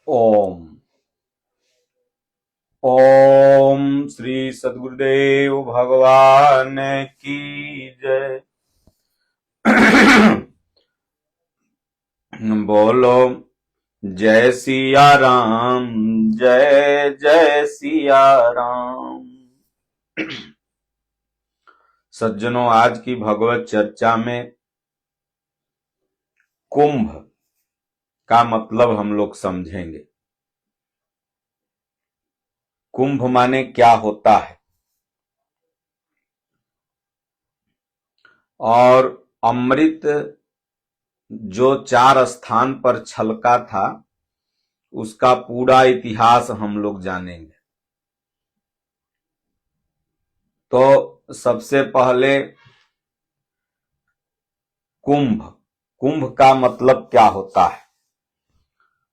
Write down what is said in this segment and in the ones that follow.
ओम ओम श्री सद्गुरुदेव भगवान की जय। बोलो जय सिया राम, जय जय सिया राम। सज्जनों, आज की भगवत चर्चा में कुंभ का मतलब हम लोग समझेंगे। कुंभ माने क्या होता है, और अमृत जो 4 स्थान पर छलका था उसका पूरा इतिहास हम लोग जानेंगे। तो सबसे पहले कुंभ, कुंभ का मतलब क्या होता है?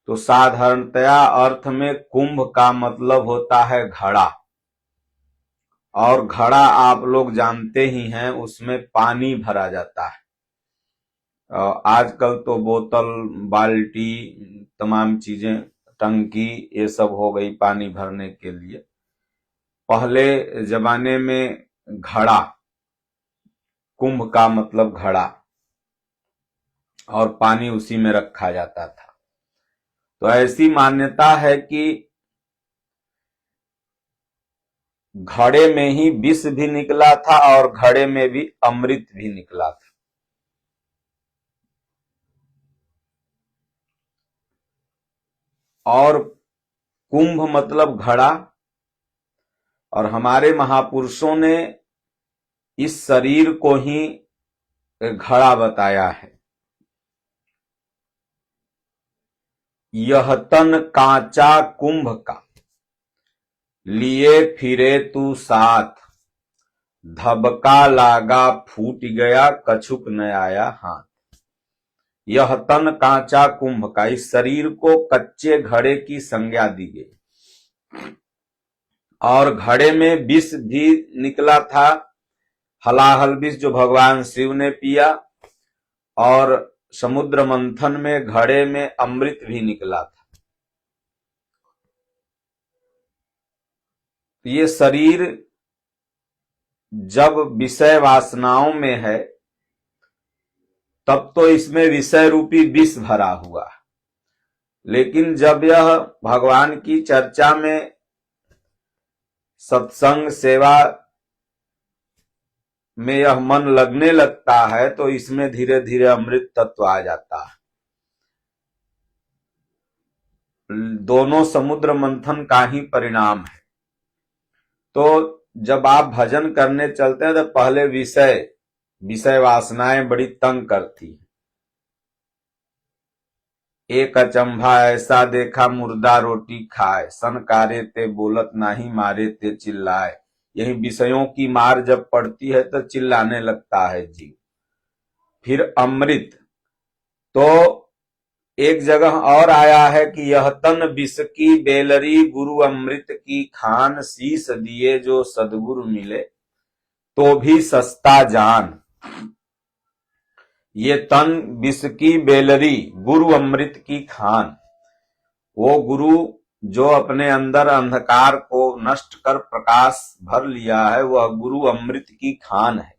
तो साधारणतया अर्थ में कुंभ का मतलब होता है घड़ा। और घड़ा आप लोग जानते ही हैं, उसमें पानी भरा जाता है। आजकल तो बोतल, बाल्टी, तमाम चीजें, टंकी, ये सब हो गई पानी भरने के लिए। पहले जमाने में घड़ा, कुंभ का मतलब घड़ा, और पानी उसी में रखा जाता था। तो ऐसी मान्यता है कि घड़े में ही विष भी निकला था और घड़े में भी अमृत भी निकला था। और कुंभ मतलब घड़ा, और हमारे महापुरुषों ने इस शरीर को ही घड़ा बताया है। यह तन कांचा कुंभ का, लिए फिरे तू साथ, धबका लागा फूट गया कछुक न आया हाथ। यह तन कांचा कुंभ का, इस शरीर को कच्चे घड़े की संज्ञा दी गई। और घड़े में विष भी निकला था, हलाहल विष जो भगवान शिव ने पिया, और समुद्र मंथन में घड़े में अमृत भी निकला था। ये शरीर जब विषय वासनाओं में है तब तो इसमें विषय रूपी विष भरा हुआ है, लेकिन जब यह भगवान की चर्चा में, सत्संग सेवा में यह मन लगने लगता है तो इसमें धीरे धीरे अमृत तत्व आ जाता है। दोनों समुद्र मंथन का ही परिणाम है। तो जब आप भजन करने चलते हैं तो पहले विषय वासनाएं बड़ी तंग करती है। एक अचंभा ऐसा देखा मुर्दा रोटी खाए, सनकारे ते बोलत नाही मारे ते चिल्लाए। यही विषयों की मार जब पड़ती है तो चिल्लाने लगता है जीव। फिर अमृत, तो एक जगह और आया है कि यह तन विष की बेलरी, गुरु अमृत की खान, शीस दिए जो सदगुरु मिले तो भी सस्ता जान। ये तन विष की बेलरी, गुरु अमृत की खान, वो गुरु जो अपने अंदर अंधकार को नष्ट कर प्रकाश भर लिया है, वह गुरु अमृत की खान है।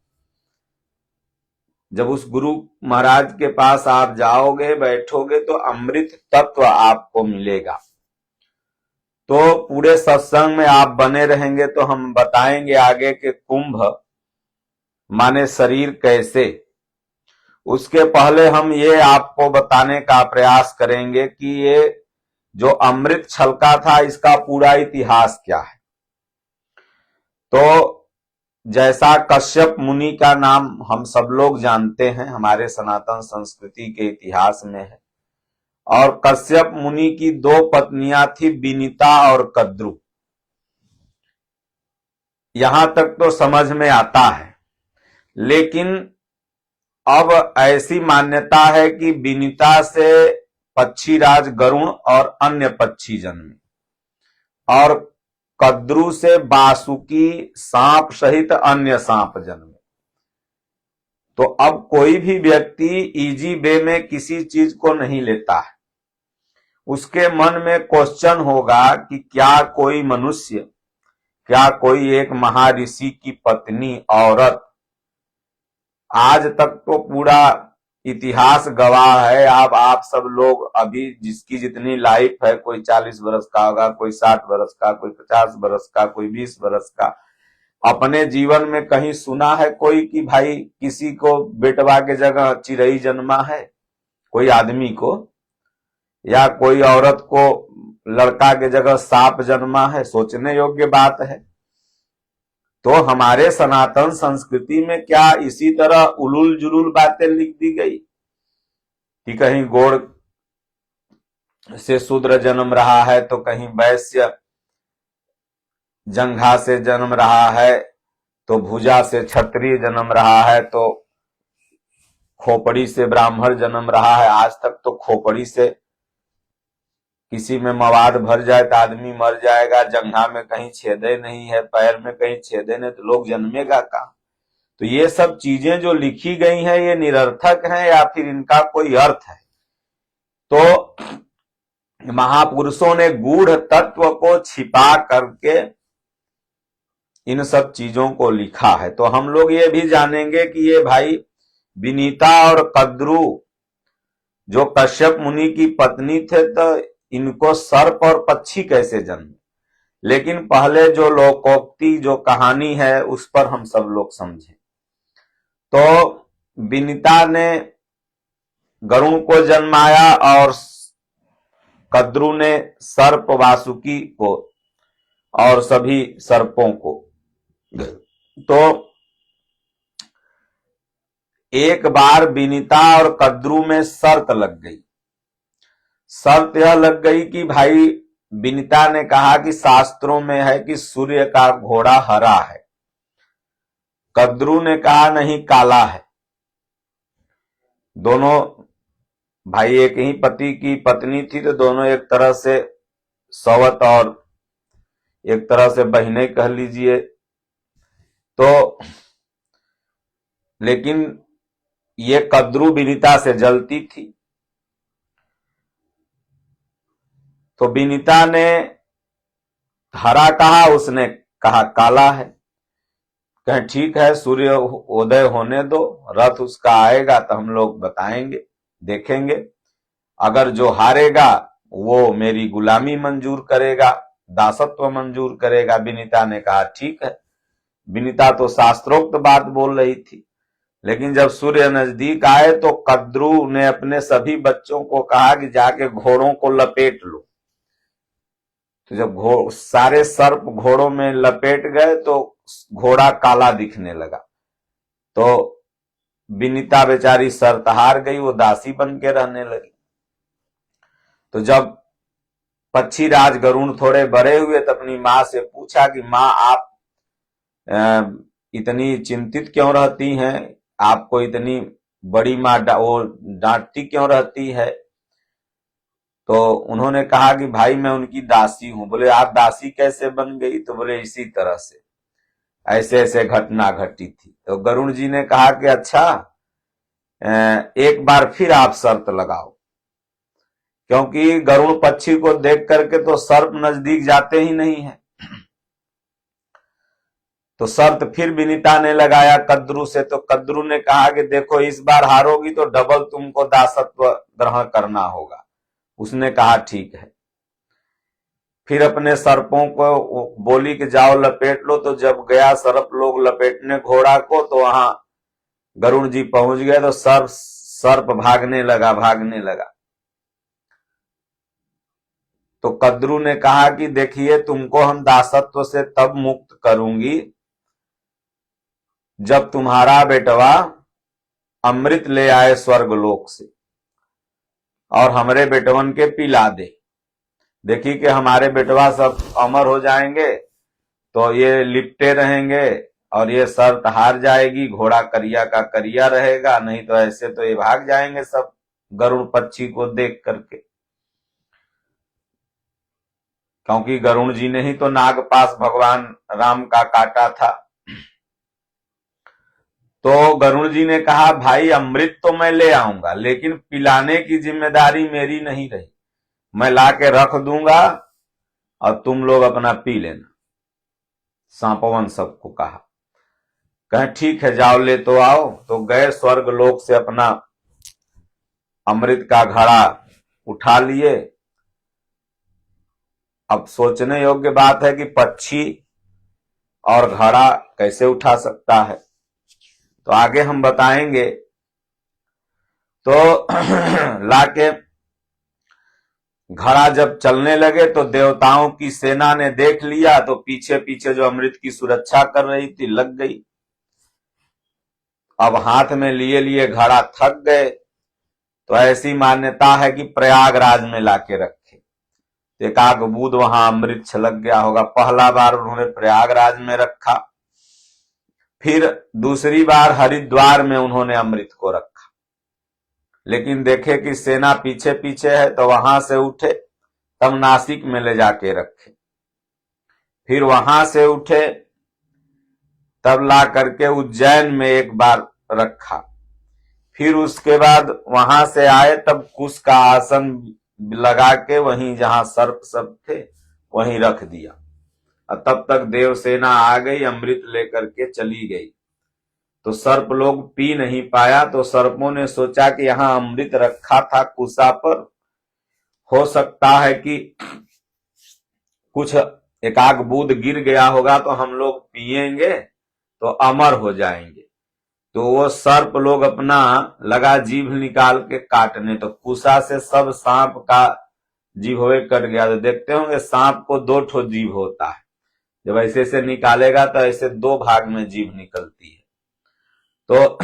जब उस गुरु महाराज के पास आप जाओगे, बैठोगे, तो अमृत तत्व आपको मिलेगा। तो पूरे सत्संग में आप बने रहेंगे तो हम बताएंगे आगे कि कुंभ माने शरीर कैसे। उसके पहले हम ये आपको बताने का प्रयास करेंगे कि ये जो अमृत छलका था इसका पूरा इतिहास क्या है। तो जैसा कश्यप मुनि का नाम हम सब लोग जानते हैं, हमारे सनातन संस्कृति के इतिहास में है। और कश्यप मुनि की 2 पत्नियां थी, विनीता और कद्रु। यहां तक तो समझ में आता है, लेकिन अब ऐसी मान्यता है कि विनीता से पक्षीराज गरुण और अन्य पक्षी जन्मे, और कद्रु से बासुकी सांप सहित अन्य सांप जन्मे। तो अब कोई भी व्यक्ति इजी वे में किसी चीज को नहीं लेता है, उसके मन में क्वेश्चन होगा कि क्या कोई मनुष्य, क्या कोई एक महर्षि की पत्नी औरत, आज तक तो पूरा इतिहास गवाह है, आप सब लोग अभी जिसकी जितनी लाइफ है, कोई 40 बरस का होगा, कोई 60 बरस का, कोई 50 बरस का, कोई 20 बरस का, अपने जीवन में कहीं सुना है कोई कि भाई किसी को बेटवा के जगह चिड़ई जन्मा है, कोई आदमी को, या कोई औरत को लड़का के जगह सांप जन्मा है? सोचने योग्य बात है। तो हमारे सनातन संस्कृति में क्या इसी तरह उलूल जुलूल बातें लिख दी गई कि कहीं गोड़ से शूद्र जन्म रहा है, तो कहीं वैश्य जंघा से जन्म रहा है, तो भुजा से क्षत्रिय जन्म रहा है, तो खोपड़ी से ब्राह्मण जन्म रहा है। आज तक तो खोपड़ी से किसी में मवाद भर जाए तो आदमी मर जाएगा, जंघा में कहीं छेदे नहीं है, पैर में कहीं छेदे नहीं, तो लोग जन्मेगा कहां? तो ये सब चीजें जो लिखी गई हैं ये निरर्थक हैं या फिर इनका कोई अर्थ है? तो महापुरुषों ने गूढ़ तत्व को छिपा करके इन सब चीजों को लिखा है। तो हम लोग ये भी जानेंगे कि ये भाई विनीता और कद्रू जो कश्यप मुनि की पत्नी थे, तो इनको सर्प और पक्षी कैसे जन्मे? लेकिन पहले जो लोकोक्ति जो कहानी है उस पर हम सब लोग समझें। तो विनीता ने गरुण को जन्माया और कद्रू ने सर्प वासुकी को और सभी सर्पों को। तो एक बार विनीता और कद्रू में शर्त लग गई। शर्त यह लग गई कि भाई, विनीता ने कहा कि शास्त्रों में है कि सूर्य का घोड़ा हरा है, कद्रू ने कहा नहीं काला है। दोनों भाई एक ही पति की पत्नी थी, तो दोनों एक तरह से सौवत और एक तरह से बहनें कह लीजिए। तो लेकिन ये कद्रू विनीता से जलती थी, तो विनीता ने हरा कहा, उसने कहा काला है। कहें ठीक है, सूर्य उदय होने दो, रथ उसका आएगा तो हम लोग बताएंगे, देखेंगे। अगर जो हारेगा वो मेरी गुलामी मंजूर करेगा, दासत्व मंजूर करेगा। विनीता ने कहा ठीक है। विनीता तो शास्त्रोक्त बात बोल रही थी, लेकिन जब सूर्य नजदीक आए तो कद्रू ने अपने सभी बच्चों को कहा कि जाके घोड़ों को लपेट लो। तो जब सारे सर्प घोड़ों में लपेट गए तो घोड़ा काला दिखने लगा। तो विनीता बेचारी शर्त हार गई, वो दासी बन के रहने लगी। तो जब पक्षी राज गरुण थोड़े बड़े हुए तो अपनी माँ से पूछा कि माँ, आप इतनी चिंतित क्यों रहती हैं? आपको इतनी बड़ी माँ वो डांटती क्यों रहती है? तो उन्होंने कहा कि भाई मैं उनकी दासी हूं। बोले आप दासी कैसे बन गई? तो बोले इसी तरह से, ऐसे ऐसे घटना घटी थी। तो गरुण जी ने कहा कि अच्छा, एक बार फिर आप शर्त लगाओ, क्योंकि गरुण पक्षी को देख करके तो सर्प नजदीक जाते ही नहीं है। तो शर्त फिर विनीता ने लगाया कद्रू से। तो कद्रू ने कहा कि देखो, इस बार हारोगी तो डबल तुमको दासत्व ग्रहण करना होगा। उसने कहा ठीक है। फिर अपने सर्पों को बोली कि जाओ लपेट लो। तो जब गया सर्प लोग लपेटने घोड़ा को, तो वहां गरुण जी पहुंच गए तो सर्प भागने लगा। तो कद्रू ने कहा कि देखिए, तुमको हम दासत्व से तब मुक्त करूंगी जब तुम्हारा बेटवा अमृत ले आए स्वर्गलोक से और हमारे बेटवन के पिला दे। देखिए कि हमारे बेटवा सब अमर हो जाएंगे तो ये लिपटे रहेंगे और ये शर्त हार जाएगी, घोड़ा करिया का करिया रहेगा। नहीं तो ऐसे तो ये भाग जाएंगे सब गरुड़ पक्षी को देख करके, क्योंकि गरुण जी ने ही तो नागपाश भगवान राम का काटा था। तो गरुण जी ने कहा भाई, अमृत तो मैं ले आऊंगा, लेकिन पिलाने की जिम्मेदारी मेरी नहीं रही। मैं ला के रख दूंगा और तुम लोग अपना पी लेना। सांपवन सबको कहा। कहे ठीक है जाओ ले तो आओ। तो गए स्वर्ग लोक से अपना अमृत का घड़ा उठा लिए। अब सोचने योग्य बात है कि पक्षी और घड़ा कैसे उठा सकता है, तो आगे हम बताएंगे। तो लाके घड़ा जब चलने लगे तो देवताओं की सेना ने देख लिया, तो पीछे पीछे जो अमृत की सुरक्षा कर रही थी लग गई। अब हाथ में लिए लिए घड़ा थक गए, तो ऐसी मान्यता है कि प्रयागराज में लाके रखे। एकाग बूंद वहां अमृत छलक गया होगा। पहला बार उन्होंने प्रयागराज में रखा, फिर दूसरी बार हरिद्वार में उन्होंने अमृत को रखा। लेकिन देखे कि सेना पीछे पीछे है, तो वहां से उठे तब नासिक में ले जाके रखे। फिर वहां से उठे तब ला करके उज्जैन में एक बार रखा। फिर उसके बाद वहां से आए तब कुश का आसन लगा के वहीं जहां सर्प सब थे वहीं रख दिया। और तब तक देवसेना आ गई, अमृत लेकर के चली गई। तो सर्प लोग पी नहीं पाया, तो सर्पों ने सोचा कि यहां अमृत रखा था कुशा पर, हो सकता है कि कुछ एकाग बूंद गिर गया होगा तो हम लोग पिएंगे तो अमर हो जाएंगे। तो वो सर्प लोग अपना लगा जीभ निकाल के काटने, तो कुशा से सब सांप का जीभवे कट गया। तो देखते होंगे सांप को 2 ठो जीभ होता है, जब ऐसे से निकालेगा तो ऐसे 2 भाग में जीभ निकलती है। तो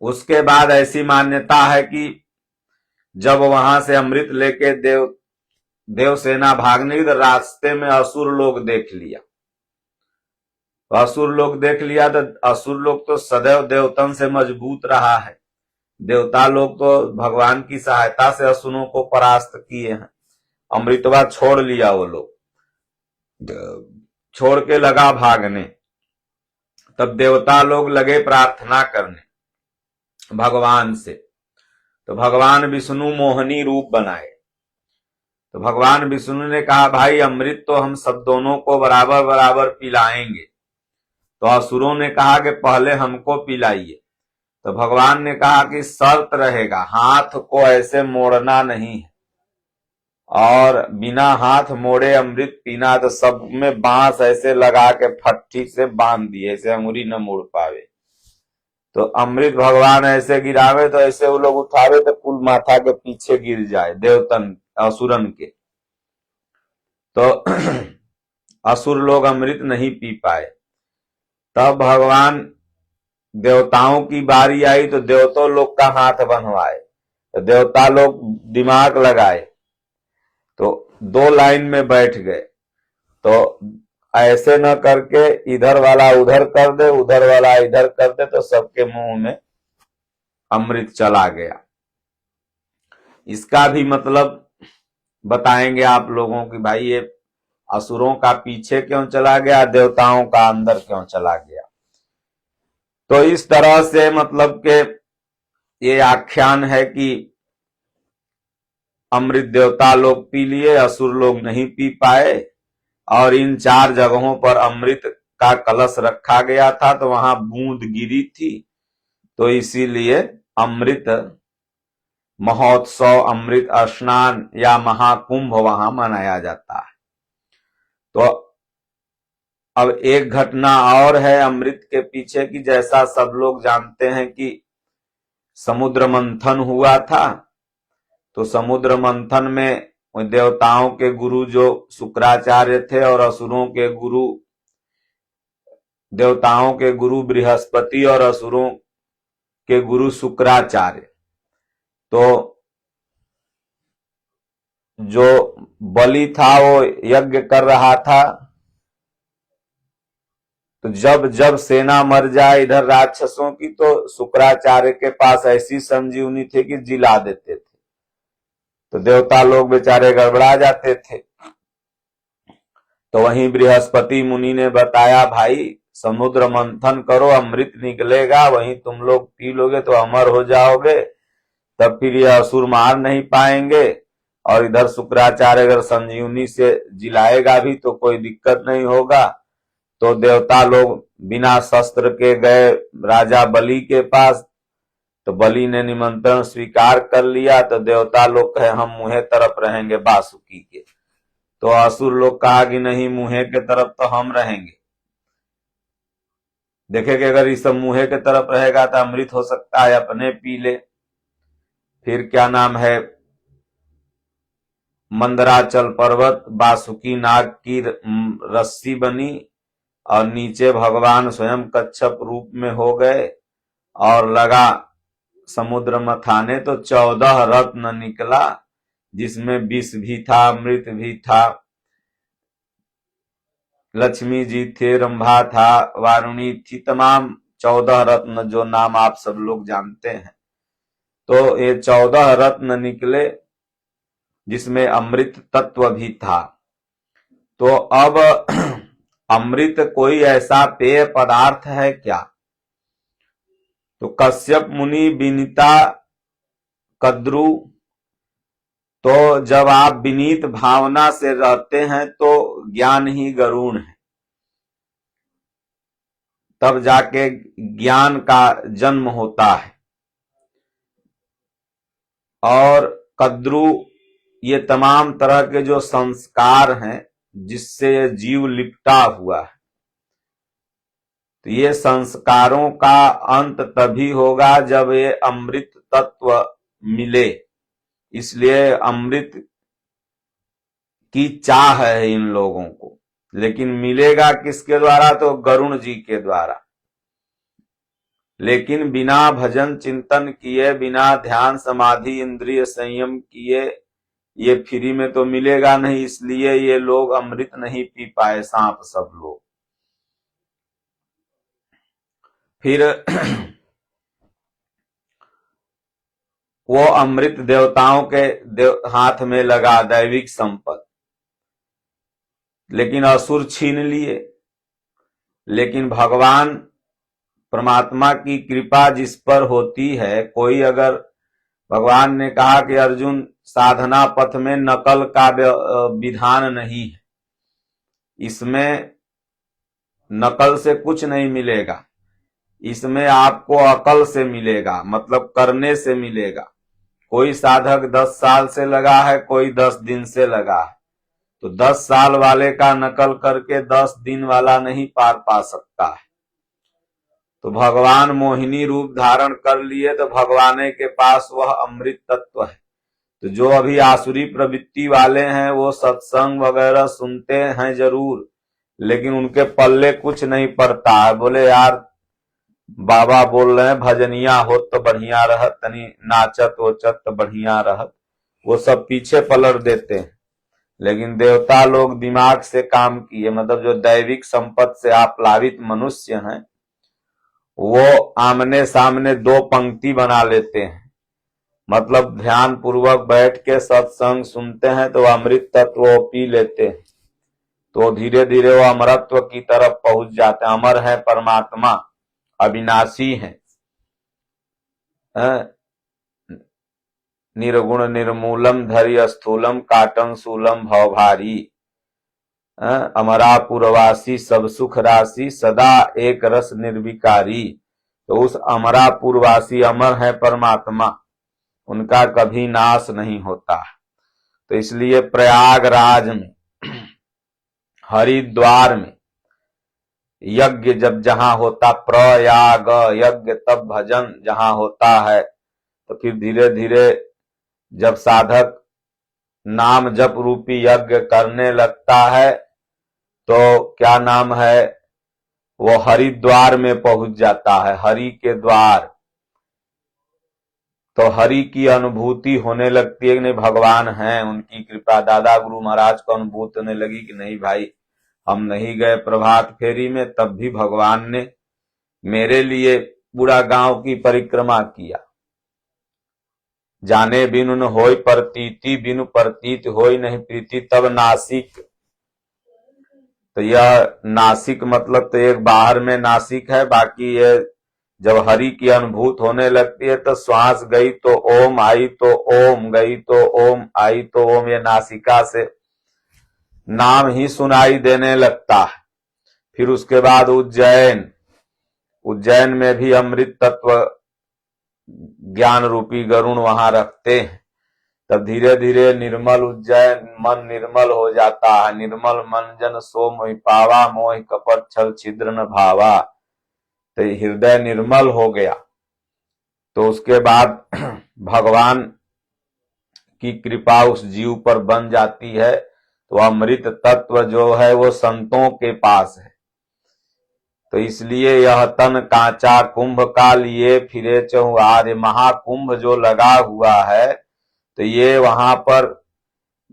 उसके बाद ऐसी मान्यता है कि जब वहां से अमृत लेके देवसेना भागने की, तो रास्ते में असुर लोग देख लिया। तो असुर लोग देख लिया तो असुर लोग तो सदैव देवतन से मजबूत रहा है। देवता लोग तो भगवान की सहायता से असुरों को परास्त किए हैं। अमृतवा छोड़ लिया, वो लोग छोड़ के लगा भागने। तब देवता लोग लगे प्रार्थना करने भगवान से। तो भगवान विष्णु मोहनी रूप बनाए। तो भगवान विष्णु ने कहा भाई अमृत तो हम सब दोनों को बराबर बराबर पिलाएंगे। तो असुरों ने कहा कि पहले हमको पिलाइए। तो भगवान ने कहा कि शर्त रहेगा, हाथ को ऐसे मोड़ना नहीं है, और बिना हाथ मोड़े अमृत पीना। तो सब में बांस ऐसे लगा के फट्टी से बांध दिए, ऐसे अंगुरी न मोड़ पावे। तो अमृत भगवान ऐसे गिरावे तो ऐसे वो लोग उठावे तो कुल माथा के पीछे गिर जाए देवतन असुरन के। तो असुर लोग अमृत नहीं पी पाए। तब भगवान देवताओं की बारी आई, तो देवताओं लोग का हाथ बनवाए। तो देवता लोग दिमाग लगाए, तो 2 लाइन में बैठ गए। तो ऐसे न करके इधर वाला उधर कर दे, उधर वाला इधर कर दे, तो सबके मुंह में अमृत चला गया। इसका भी मतलब बताएंगे आप लोगों की, भाई ये असुरों का पीछे क्यों चला गया, देवताओं का अंदर क्यों चला गया। तो इस तरह से मतलब के ये आख्यान है कि अमृत देवता लोग पी लिए, असुर लोग नहीं पी पाए। और इन 4 जगहों पर अमृत का कलश रखा गया था, तो वहां बूंद गिरी थी, तो इसीलिए अमृत महोत्सव, अमृत स्नान या महाकुंभ वहां मनाया जाता है। तो अब एक घटना और है अमृत के पीछे की। जैसा सब लोग जानते हैं कि समुद्र मंथन हुआ था, तो समुद्र मंथन में देवताओं के गुरु जो शुक्राचार्य थे और असुरों के गुरु, देवताओं के गुरु बृहस्पति और असुरों के गुरु शुक्राचार्य, तो जो बलि था वो यज्ञ कर रहा था। तो जब जब सेना मर जाए इधर राक्षसों की, तो शुक्राचार्य के पास ऐसी संजीवनी थी कि जिला देते थे। तो देवता लोग बेचारे गड़बड़ा जाते थे। तो वहीं बृहस्पति मुनि ने बताया भाई समुद्र मंथन करो, अमृत निकलेगा, वहीं तुम लोग पी लोगे तो अमर हो जाओगे। तब फिर ये असुर मार नहीं पाएंगे। और इधर शुक्राचार्य अगर संजीवनी से जिलाएगा भी तो कोई दिक्कत नहीं होगा। तो देवता लोग बिना शस्त्र के गए राजा बलि के पास। तो बलि ने निमंत्रण स्वीकार कर लिया। तो देवता लोग कहे हम मुँहे तरफ रहेंगे वासुकी के। तो असुर लोग कहा कि नहीं, मुँहे के तरफ तो हम रहेंगे। देखे कि अगर इस सब मुँहे के तरफ रहेगा तो अमृत हो सकता है अपने पी ले। फिर क्या नाम है, मंदराचल पर्वत वासुकी नाग की रस्सी बनी और नीचे भगवान स्वयं कच्छप रूप में हो गए और लगा समुद्र मथाने। तो 14 रत्न निकला, जिसमें विष भी था, अमृत भी था, लक्ष्मी जी थे, रंभा था, वारुणी थी, तमाम 14 रत्न जो नाम आप सब लोग जानते हैं। तो ये 14 रत्न निकले जिसमें अमृत तत्व भी था। तो अब अमृत कोई ऐसा पेय पदार्थ है क्या? तो कश्यप मुनि विनीता कद्रु, तो जब आप विनीत भावना से रहते हैं तो ज्ञान ही गरुण है, तब जाके ज्ञान का जन्म होता है। और कद्रु ये तमाम तरह के जो संस्कार हैं जिससे ये जीव लिपटा हुआ है, तो ये संस्कारों का अंत तभी होगा जब ये अमृत तत्व मिले। इसलिए अमृत की चाह है इन लोगों को, लेकिन मिलेगा किसके द्वारा? तो गरुण जी के द्वारा। लेकिन बिना भजन चिंतन किए, बिना ध्यान समाधि इंद्रिय संयम किए ये फ्री में तो मिलेगा नहीं। इसलिए ये लोग अमृत नहीं पी पाए, सांप सब लोग। फिर वो अमृत देवताओं के हाथ में लगा, दैविक संपत्ति, लेकिन असुर छीन लिए। लेकिन भगवान परमात्मा की कृपा जिस पर होती है, कोई अगर, भगवान ने कहा कि अर्जुन साधना पथ में नकल का विधान नहीं है, इसमें नकल से कुछ नहीं मिलेगा, इसमें आपको अकल से मिलेगा, मतलब करने से मिलेगा। कोई साधक 10 साल से लगा है, कोई 10 दिन से लगा है, तो 10 साल वाले का नकल करके 10 दिन वाला नहीं पार पा सकता है। तो भगवान मोहिनी रूप धारण कर लिए, तो भगवान के पास वह अमृत तत्व है। तो जो अभी आसुरी प्रवृत्ति वाले हैं वो सत्संग वगैरह सुनते हैं जरूर, लेकिन उनके पल्ले कुछ नहीं पड़ता है। बोले यार बाबा बोल रहे हैं भजनिया हो तो बढ़िया रहत, तनी नाचत वोचत तो बढ़िया रहत, वो सब पीछे पलट देते हैं। लेकिन देवता लोग दिमाग से काम किए, मतलब जो दैविक संपत्ति से आप्लावित मनुष्य हैं, वो आमने सामने 2 पंक्ति बना लेते हैं, मतलब ध्यान पूर्वक बैठ के सत्संग सुनते हैं तो अमृत तत्व वो पी लेते हैं। तो धीरे धीरे वो अमरत्व की तरफ पहुंच जाते हैं। अमर है परमात्मा, अविनाशी है, निर्गुण निर्मूलम धैर्य स्थूलम काटन शूलम भवभारी, अमरा पुरवासी सब सुख राशि सदा एक रस निर्विकारी। तो उस अमरा पुरवासी अमर है परमात्मा, उनका कभी नाश नहीं होता। तो इसलिए प्रयागराज में, हरिद्वार में यज्ञ जब जहां होता, प्रयाग यज्ञ, तब भजन जहां होता है, तो फिर धीरे धीरे जब साधक नाम जप रूपी यज्ञ करने लगता है तो क्या नाम है, वो हरिद्वार में पहुंच जाता है, हरि के द्वार। तो हरि की अनुभूति होने लगती है कि नहीं भगवान हैं, उनकी कृपा। दादा गुरु महाराज को अनुभूति होने लगी कि नहीं भाई, हम नहीं गए प्रभात फेरी में, तब भी भगवान ने मेरे लिए पूरा गांव की परिक्रमा किया। जाने बिनु न होय प्रतीति, बिनु प्रतीत होय नहीं प्रीति, तब नासिक। तो यह नासिक मतलब तो एक बाहर में नासिक है, बाकी ये जब हरि की अनुभूति होने लगती है तो श्वास गई तो ओम आई तो ओम गई तो ओम आई तो ओम, ये नासिका से नाम ही सुनाई देने लगता है। फिर उसके बाद उज्जैन में भी अमृत तत्व ज्ञान रूपी गरुण वहां रखते हैं। तब धीरे धीरे निर्मल उज्जैन, मन निर्मल हो जाता है। निर्मल मन जन सो मोहि पावा, मोहि कपट छल छिद्र न भावा। तो हृदय निर्मल हो गया। तो उसके बाद भगवान की कृपा उस जीव पर बन जाती है। तो अमृत तत्व जो है वो संतों के पास है। तो इसलिए यह तन कांचा कुंभ का लिए फिरे चहुआर, महाकुंभ जो लगा हुआ है तो ये वहां पर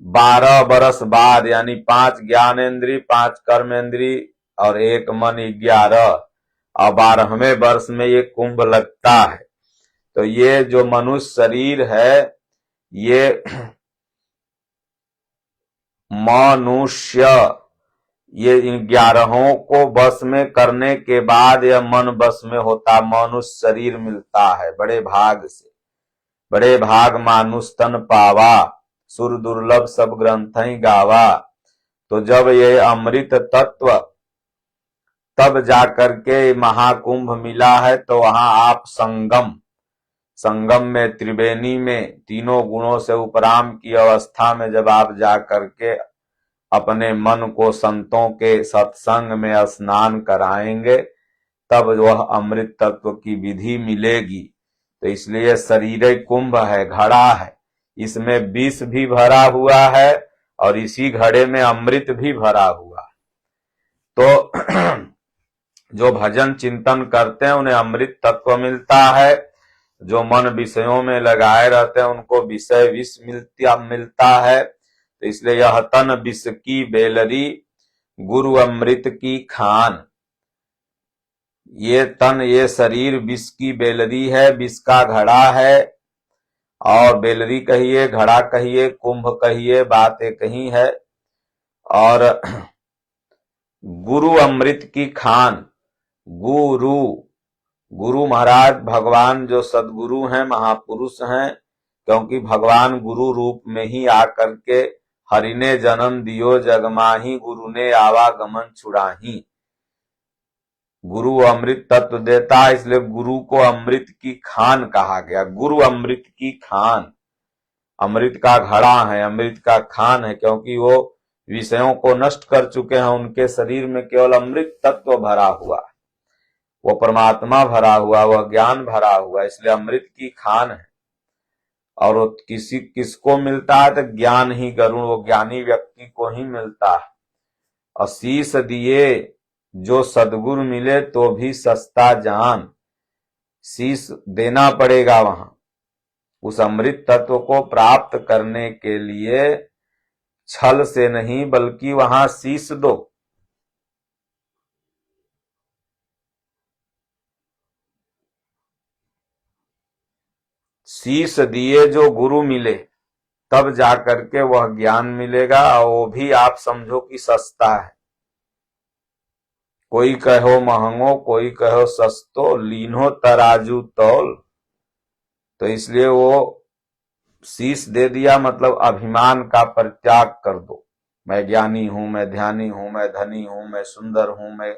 12 बरस बाद, यानी 5 ज्ञानेन्द्रीय, 5 कर्मेंद्रीय और 1 मन, 11, और 12वें वर्ष में ये कुंभ लगता है। तो ये जो मनुष्य शरीर है ये मनुष्य, ये इन 11 को बस में करने के बाद यह मन बस में होता, मनुष्य शरीर मिलता है बड़े भाग से। बड़े भाग मानुष तन पावा, सुर दुर्लभ सब ग्रंथ गावा। तो जब ये अमृत तत्व तब जाकर के महाकुंभ मिला है, तो वहां आप संगम में, त्रिवेणी में, तीनों गुणों से उपराम की अवस्था में जब आप जाकर के अपने मन को संतों के सत्संग में स्नान कराएंगे, तब वह अमृत तत्व की विधि मिलेगी। तो इसलिए शरीर कुंभ है, घड़ा है, इसमें विष भी भरा हुआ है और इसी घड़े में अमृत भी भरा हुआ है। तो जो भजन चिंतन करते हैं उन्हें अमृत तत्व मिलता है। जो मन विषयों में लगाए रहते हैं उनको विषय विष मिलता है। तो इसलिए यह तन विष की बेलरी, गुरु अमृत की खान। ये तन, ये शरीर विष की बेलरी है, विष का घड़ा है। और बेलरी कहिए, घड़ा कहिए, कुंभ कहिए, बात एक ही है। और गुरु अमृत की खान, गुरु महाराज भगवान जो सदगुरु हैं, महापुरुष हैं, क्योंकि भगवान गुरु रूप में ही आकर के हरि ने जन्म दियो जगमाही, गुरु ने आवागमन छुड़ाही। गुरु अमृत तत्व देता है, इसलिए गुरु को अमृत की खान कहा गया। गुरु अमृत की खान, अमृत का घड़ा है, अमृत का खान है, क्योंकि वो विषयों को नष्ट कर चुके हैं। उनके शरीर में केवल अमृत तत्व भरा हुआ है, वो परमात्मा भरा हुआ, वह ज्ञान भरा हुआ, इसलिए अमृत की खान है। और वो किसको मिलता है? तो ज्ञान ही गरुण, वो ज्ञानी व्यक्ति को ही मिलता है। और शीश दिए जो सदगुरु मिले तो भी सस्ता जान, शीश देना पड़ेगा वहां। उस अमृत तत्व को प्राप्त करने के लिए छल से नहीं, बल्कि वहां शीश दो। शीश दिए जो गुरु मिले तब जाकर के वह ज्ञान मिलेगा, और वो भी आप समझो कि सस्ता है। कोई कहो महंगो, कोई कहो सस्तो, लीनो तराजू तौल। तो इसलिए वो शीश दे दिया, मतलब अभिमान का परित्याग कर दो। मैं ज्ञानी हूं, मैं ध्यानी हूं, मैं धनी हूं, मैं सुंदर हूं, मैं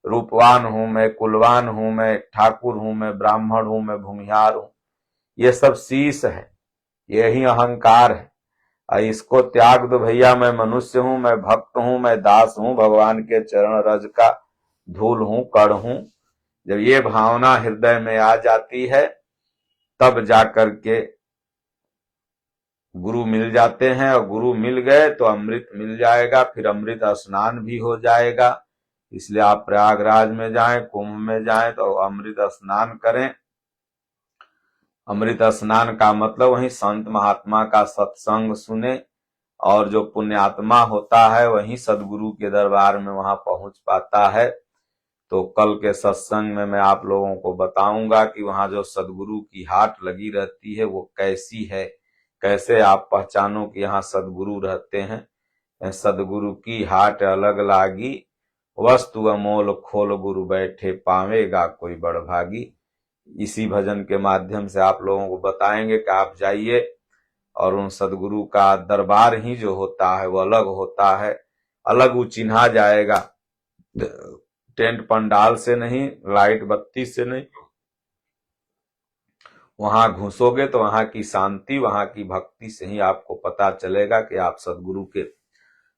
रूपवान हूं, मैं कुलवान हूं, मैं ठाकुर हूं, मैं ब्राह्मण हूं, मैं भूमिहार हूं, ये सब शीश है, यही अहंकार है। इसको त्याग दो भैया, मैं मनुष्य हूं, मैं भक्त हूं, मैं दास हूं, भगवान के चरण रज का धूल हूं, कण हूं। जब ये भावना हृदय में आ जाती है तब जाकर के गुरु मिल जाते हैं, और गुरु मिल गए तो अमृत मिल जाएगा, फिर अमृत स्नान भी हो जाएगा। इसलिए आप प्रयागराज में जाएं, कुंभ में जाएं तो अमृत स्नान करें। अमृत स्नान का मतलब वही संत महात्मा का सत्संग सुने, और जो पुण्यात्मा होता है वही सदगुरु के दरबार में वहां पहुंच पाता है। तो कल के सत्संग में मैं आप लोगों को बताऊंगा कि वहां जो सदगुरु की हाट लगी रहती है वो कैसी है, कैसे आप पहचानो कि यहाँ सदगुरु रहते हैं। सदगुरु की हाट अलग लागी, वस्तु अमोल खोल गुरु बैठे, पावेगा कोई बड़भागी। इसी भजन के माध्यम से आप लोगों को बताएंगे कि आप जाइए और उन सदगुरु का दरबार ही जो होता है वो अलग होता है, अलग वो चिन्हा जाएगा, टेंट पंडाल से नहीं, लाइट बत्ती से नहीं। वहां घुसोगे तो वहां की शांति, वहां की भक्ति से ही आपको पता चलेगा कि आप सदगुरु के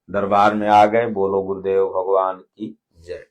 दरबार में आ गए। बोलो गुरुदेव भगवान की जय।